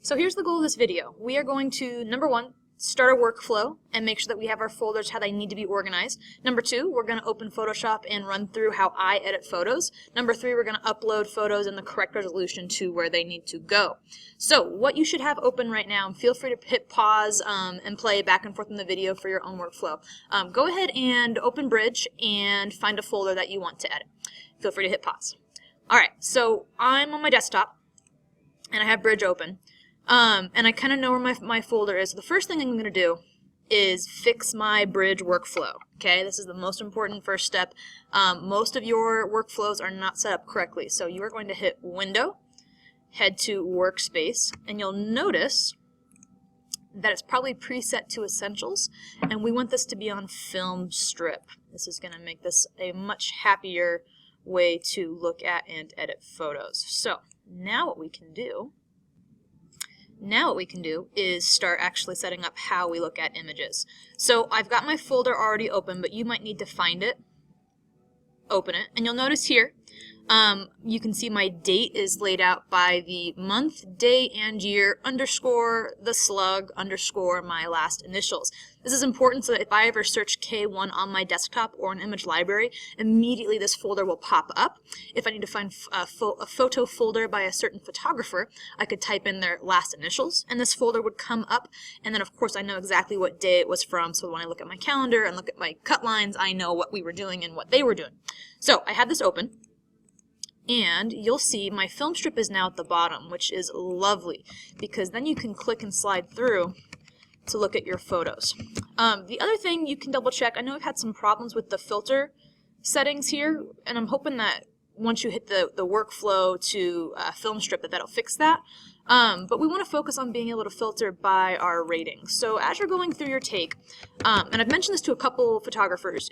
So here's the goal of this video. We are going to, number one, start a workflow and make sure that we have our folders how they need to be organized. Number two, we're going to open Photoshop and run through how I edit photos. Number three, we're going to upload photos in the correct resolution to where they need to go. So what you should have open right now, and feel free to hit pause and play back and forth in the video for your own workflow. Go ahead and open Bridge and find a folder that you want to edit. Feel free to hit pause. Alright, so I'm on my desktop and I have Bridge open. And I kind of know where my folder is. So the first thing I'm going to do is fix my Bridge workflow. Okay, this is the most important first step. Most of your workflows are not set up correctly. So you are going to hit Window, head to Workspace, and you'll notice that it's probably preset to Essentials, and we want this to be on Film Strip. This is going to make this a much happier way to look at and edit photos. So now what we can do is start actually setting up how we look at images. So I've got my folder already open, but you might need to find it, open it, and you'll notice here you can see my date is laid out by the month, day, and year underscore the slug underscore my last initials. This is important so that if I ever search K1 on my desktop or an image library, immediately this folder will pop up. If I need to find a photo folder by a certain photographer, I could type in their last initials and this folder would come up, and then of course I know exactly what day it was from, so when I look at my calendar and look at my cut lines, I know what we were doing and what they were doing. So I have this open, and you'll see my film strip is now at the bottom, which is lovely because then you can click and slide through to look at your photos. The other thing you can double check, I know I've had some problems with the filter settings here, and I'm hoping that once you hit the workflow to film strip that'll fix that. But we want to focus on being able to filter by our ratings. So as you're going through your take, and I've mentioned this to a couple photographers,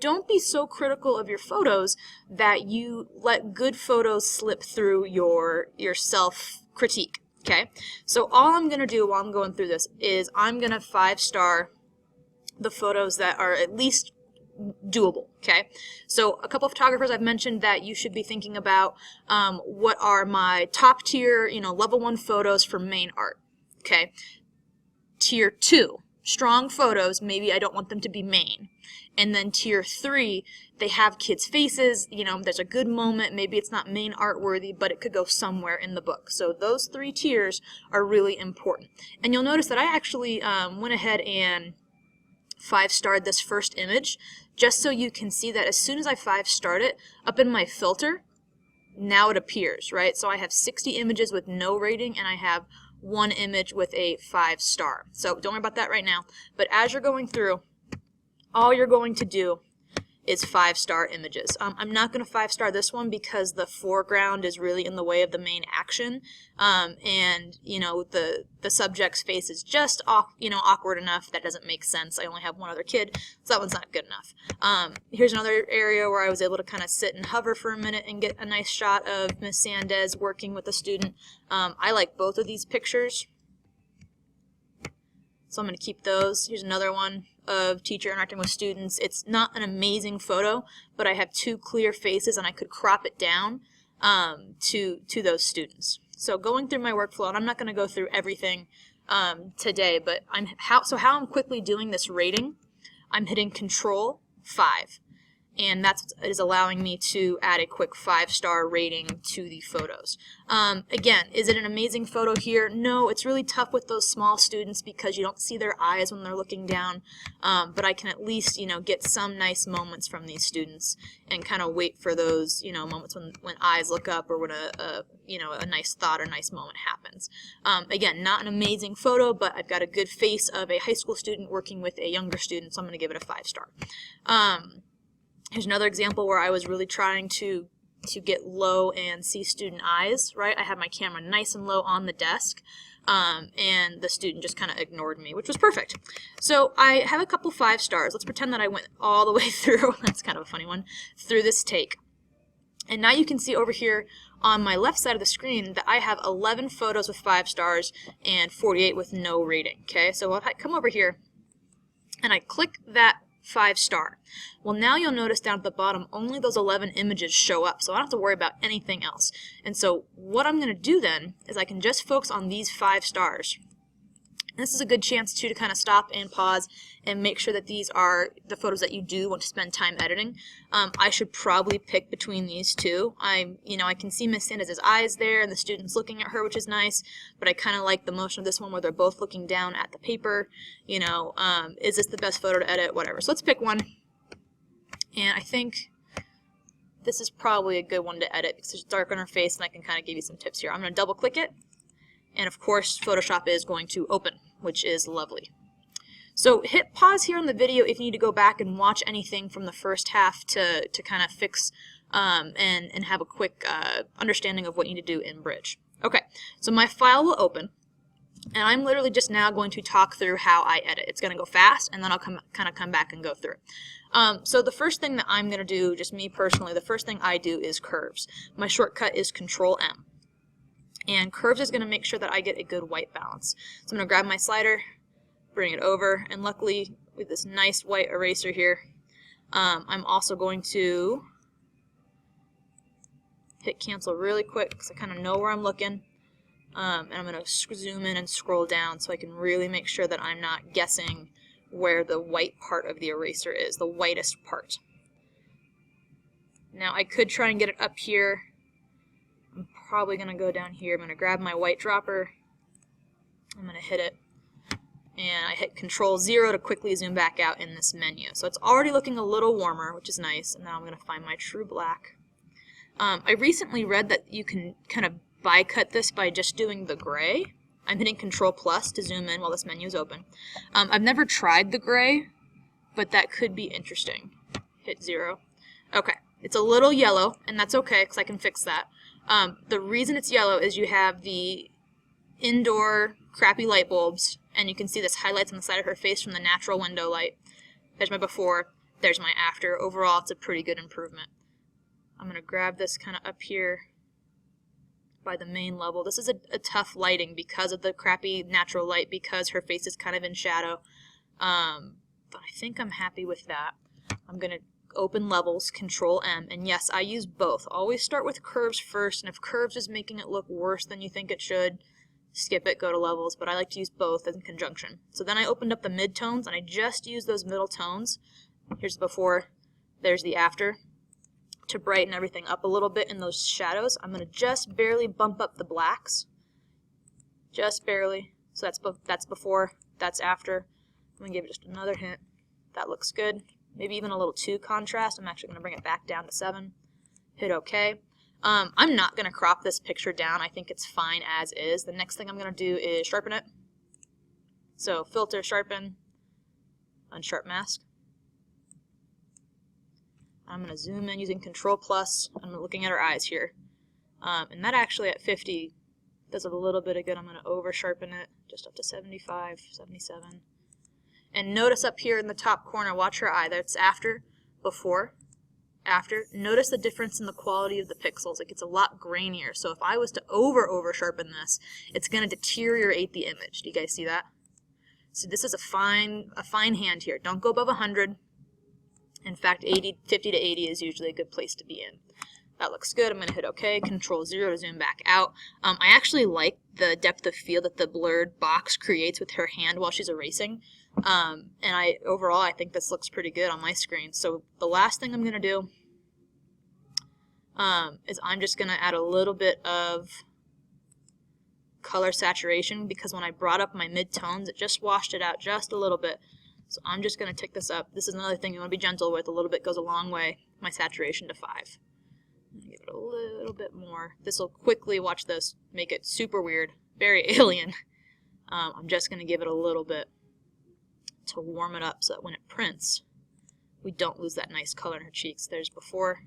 don't be so critical of your photos that you let good photos slip through your self-critique. Okay? So all I'm going to do while I'm going through this is I'm going to 5-star the photos that are at least doable. Okay, so a couple of photographers I've mentioned that you should be thinking about what are my top tier, level 1 photos for main art. Okay, tier 2, strong photos, maybe I don't want them to be main. And then tier 3, they have kids' faces, there's a good moment, maybe it's not main art worthy, but it could go somewhere in the book. So those 3 tiers are really important. And you'll notice that I actually went ahead and 5-starred this first image, just so you can see that as soon as I 5-starred it, up in my filter, now it appears, right? So I have 60 images with no rating, and I have 1 image with a 5-star. So don't worry about that right now. But as you're going through, all you're going to do is 5-star images. I'm not going to 5-star this one because the foreground is really in the way of the main action, and the subject's face is just awkward enough that doesn't make sense. I only have one other kid, so that one's not good enough. Here's another area where I was able to kind of sit and hover for a minute and get a nice shot of Miss Sandez working with a student. I like both of these pictures, so I'm going to keep those. Here's another one of teacher interacting with students. It's not an amazing photo, but I have 2 clear faces and I could crop it down to those students. So going through my workflow, and I'm not going to go through everything today, but how I'm quickly doing this rating, I'm hitting Control 5. And that's what is allowing me to add a quick 5-star rating to the photos. Again, is it an amazing photo here? No, it's really tough with those small students because you don't see their eyes when they're looking down. But I can at least, get some nice moments from these students and kind of wait for those, moments when eyes look up or when a nice thought or nice moment happens. Again, not an amazing photo, but I've got a good face of a high school student working with a younger student, so I'm going to give it a 5-star. Here's another example where I was really trying to get low and see student eyes, right? I had my camera nice and low on the desk, and the student just kind of ignored me, which was perfect. So I have a couple 5-stars. Let's pretend that I went all the way through, that's kind of a funny one, through this take. And now you can see over here on my left side of the screen that I have 11 photos with 5 stars and 48 with no rating, okay? So if I come over here and I click that 5-star. Well, now you'll notice down at the bottom only those 11 images show up, so I don't have to worry about anything else. And so what I'm going to do then is I can just focus on these 5 stars. And this is a good chance too to kind of stop and pause and make sure that these are the photos that you do want to spend time editing. I should probably pick between these two. I can see Miss Sanders' eyes there and the students looking at her, which is nice, but I kind of like the motion of this one where they're both looking down at the paper. Is this the best photo to edit? Whatever. So let's pick one. And I think this is probably a good one to edit because it's dark on her face and I can kind of give you some tips here. I'm going to double click it. And of course, Photoshop is going to open, which is lovely. So hit pause here on the video if you need to go back and watch anything from the first half to kind of fix and have a quick understanding of what you need to do in Bridge. Okay, so my file will open, and I'm literally just now going to talk through how I edit. It's going to go fast, and then I'll come back and go through it. So the first thing that I'm going to do, just me personally, the first thing I do is curves. My shortcut is Control-M. And curves is going to make sure that I get a good white balance. So I'm going to grab my slider, bring it over, and luckily with this nice white eraser here, I'm also going to hit cancel really quick because I kind of know where I'm looking. And I'm going to zoom in and scroll down so I can really make sure that I'm not guessing where the white part of the eraser is, the whitest part. Now I could try and get it up here. I'm probably going to go down here. I'm going to grab my white dropper. I'm going to hit it. And I hit Control-0 to quickly zoom back out in this menu. So it's already looking a little warmer, which is nice. And now I'm going to find my true black. I recently read that you can kind of bi-cut this by just doing the gray. I'm hitting Control+ to zoom in while this menu is open. I've never tried the gray, but that could be interesting. Hit 0. Okay, it's a little yellow, and that's okay because I can fix that. The reason it's yellow is you have the indoor crappy light bulbs, and you can see this highlights on the side of her face from the natural window light. There's my before, there's my after. Overall, it's a pretty good improvement. I'm going to grab this kind of up here by the main level. This is a tough lighting because of the crappy natural light, because her face is kind of in shadow. But I think I'm happy with that. I'm going to open levels, Control-M, and yes, I use both. Always start with curves first, and if curves is making it look worse than you think it should, skip it, go to levels, but I like to use both in conjunction. So then I opened up the midtones, and I just use those middle tones. Here's the before, there's the after. To brighten everything up a little bit in those shadows, I'm going to just barely bump up the blacks. Just barely. So that's before, that's after. I'm going to give it just another hint. That looks good. Maybe even a little too contrast. I'm actually going to bring it back down to 7. Hit OK. I'm not going to crop this picture down. I think it's fine as is. The next thing I'm going to do is sharpen it. So filter, sharpen, unsharp mask. I'm going to zoom in using Control+. I'm looking at her eyes here. And that actually at 50 does a little bit of good. I'm going to over sharpen it just up to 75, 77. And notice up here in the top corner, watch her eye. That's after, before, after. Notice the difference in the quality of the pixels. It gets a lot grainier. So if I was to over sharpen this, it's going to deteriorate the image. Do you guys see that? So this is a fine hand here. Don't go above 100. In fact, 50 to 80 is usually a good place to be in. That looks good. I'm going to hit OK, Control-0 to zoom back out. I actually like the depth of field that the blurred box creates with her hand while she's erasing. And overall, I think this looks pretty good on my screen. So the last thing I'm going to do is I'm just going to add a little bit of color saturation, because when I brought up my mid-tones, it just washed it out just a little bit. So I'm just going to tick this up. This is another thing you want to be gentle with. A little bit goes a long way. My saturation to 5. Give it a little bit more. This will quickly, watch this, make it super weird, very alien. I'm just going to give it a little bit to warm it up so that when it prints, we don't lose that nice color in her cheeks. There's before,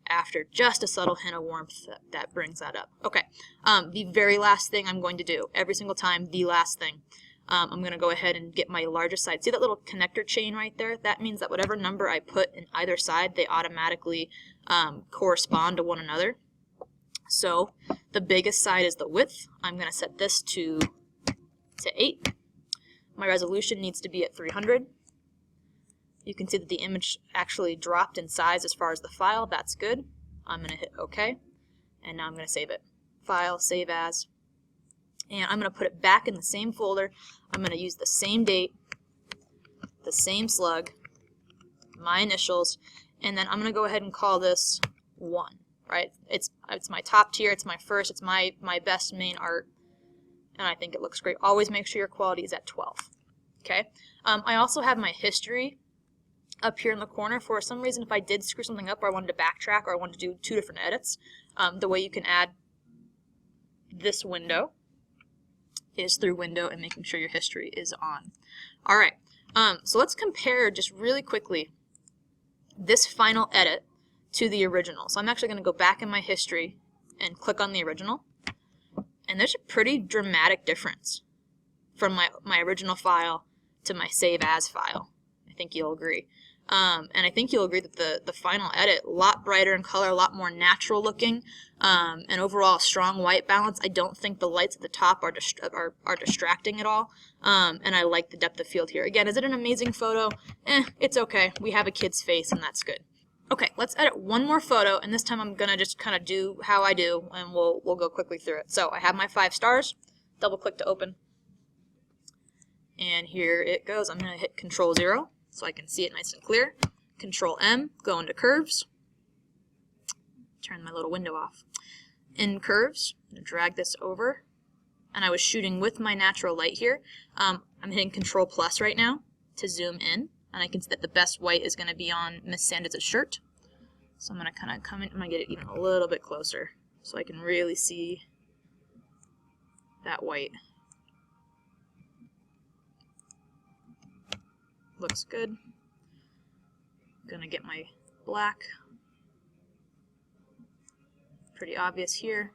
after, just a subtle hint of warmth that brings that up. Okay, the very last thing I'm going to do, every single time, the last thing. I'm going to go ahead and get my largest side. See that little connector chain right there? That means that whatever number I put in either side, they automatically correspond to one another. So the biggest side is the width. I'm going to set this to 8. My resolution needs to be at 300. You can see that the image actually dropped in size as far as the file. That's good. I'm going to hit OK, and now I'm going to save it. File, save as, and I'm going to put it back in the same folder. I'm going to use the same date, the same slug, my initials, and then I'm going to go ahead and call this 1, right? It's my top tier, it's my first, it's my best main art, and I think it looks great. Always make sure your quality is at 12. Okay. I also have my history up here in the corner. For some reason, if I did screw something up or I wanted to backtrack or I wanted to do 2 different edits, the way you can add this window is through window and making sure your history is on. Alright, so let's compare just really quickly this final edit to the original. So I'm actually going to go back in my history and click on the original, and there's a pretty dramatic difference from my original file to my save as file. I think you'll agree. And I think you'll agree that the final edit, a lot brighter in color, a lot more natural looking, and overall strong white balance. I don't think the lights at the top are distracting at all, and I like the depth of field here. Again, is it an amazing photo? It's okay. We have a kid's face, and that's good. Okay, let's edit one more photo, and this time I'm going to just kind of do how I do, and we'll go quickly through it. So I have my 5 stars, double click to open, and here it goes. I'm going to hit Control 0. So I can see it nice and clear. Control M, go into curves. Turn my little window off. In curves, I'm going to drag this over. And I was shooting with my natural light here. I'm hitting Control plus right now to zoom in. And I can see that the best white is going to be on Miss Sanders' shirt. So I'm going to kind of come in, I'm going to get it even a little bit closer so I can really see that white. Looks good. Gonna get my black. Pretty obvious here.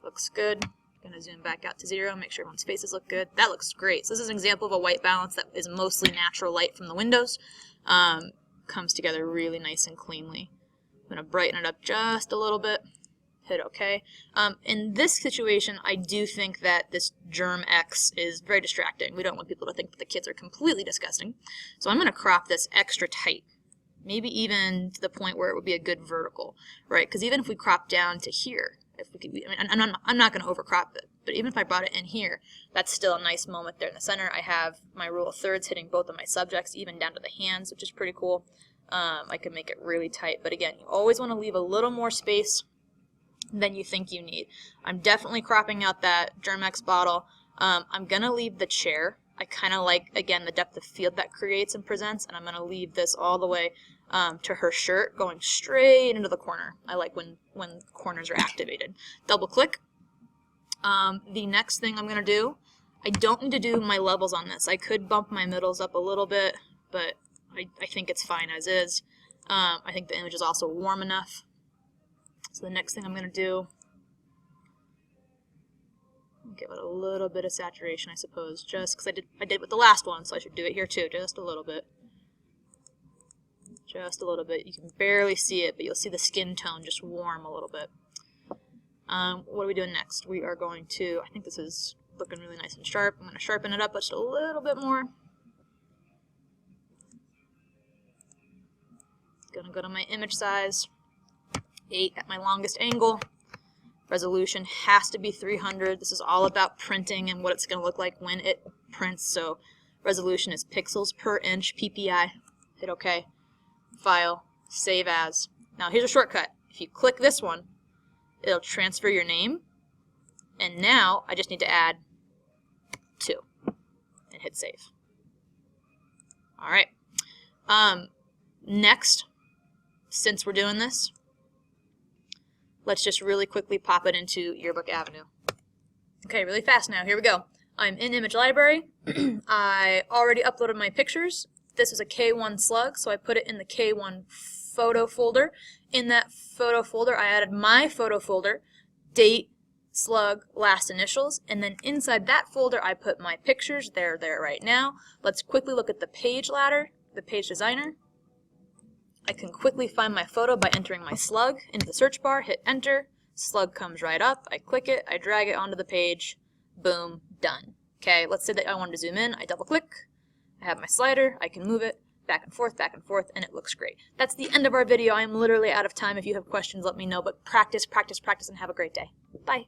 Looks good. Gonna zoom back out to 0, make sure everyone's faces look good. That looks great. So this is an example of a white balance that is mostly natural light from the windows. Comes together really nice and cleanly. I'm gonna brighten it up just a little bit. Hit OK. In this situation, I do think that this Germ X is very distracting. We don't want people to think that the kids are completely disgusting. So I'm going to crop this extra tight, maybe even to the point where it would be a good vertical, right? Because even if we crop down to here, if we could, I mean, I'm not going to overcrop it, but even if I brought it in here, that's still a nice moment there in the center. I have my rule of thirds hitting both of my subjects, even down to the hands, which is pretty cool. I can make it really tight, but again, you always want to leave a little more space than you think you need. I'm definitely cropping out that Germ-X bottle. I'm going to leave the chair. I kind of like, again, the depth of field that creates and presents, and I'm going to leave this all the way to her shirt, going straight into the corner. I like when corners are activated. Double click. The next thing I'm going to do, I don't need to do my levels on this. I could bump my middles up a little bit, but I think it's fine as is. I think the image is also warm enough. So the next thing I'm going to do, give it a little bit of saturation, I suppose, just because I did with the last one, so I should do it here too, just a little bit. Just a little bit. You can barely see it, but you'll see the skin tone just warm a little bit. What are we doing next? We are going to, I think this is looking really nice and sharp. I'm going to sharpen it up just a little bit more. Going to go to my image size. 8 at my longest angle. Resolution has to be 300. This is all about printing and what it's going to look like when it prints. So resolution is pixels per inch, PPI. Hit OK. File, save as. Now here's a shortcut. If you click this one, it'll transfer your name. And now I just need to add 2 and hit save. All right. Next, since we're doing this, let's just really quickly pop it into Yearbook Avenue. Okay, really fast now. Here we go. I'm in Image Library. I already uploaded my pictures. This is a K1 slug, so I put it in the K1 photo folder. In that photo folder, I added my photo folder, date, slug, last initials, and then inside that folder, I put my pictures. They're there right now. Let's quickly look at the page ladder, the page designer. I can quickly find my photo by entering my slug into the search bar, hit enter, slug comes right up, I click it, I drag it onto the page, boom, done. Okay, let's say that I wanted to zoom in, I double click, I have my slider, I can move it back and forth, and it looks great. That's the end of our video. I am literally out of time. If you have questions, let me know, but practice, practice, practice, and have a great day. Bye.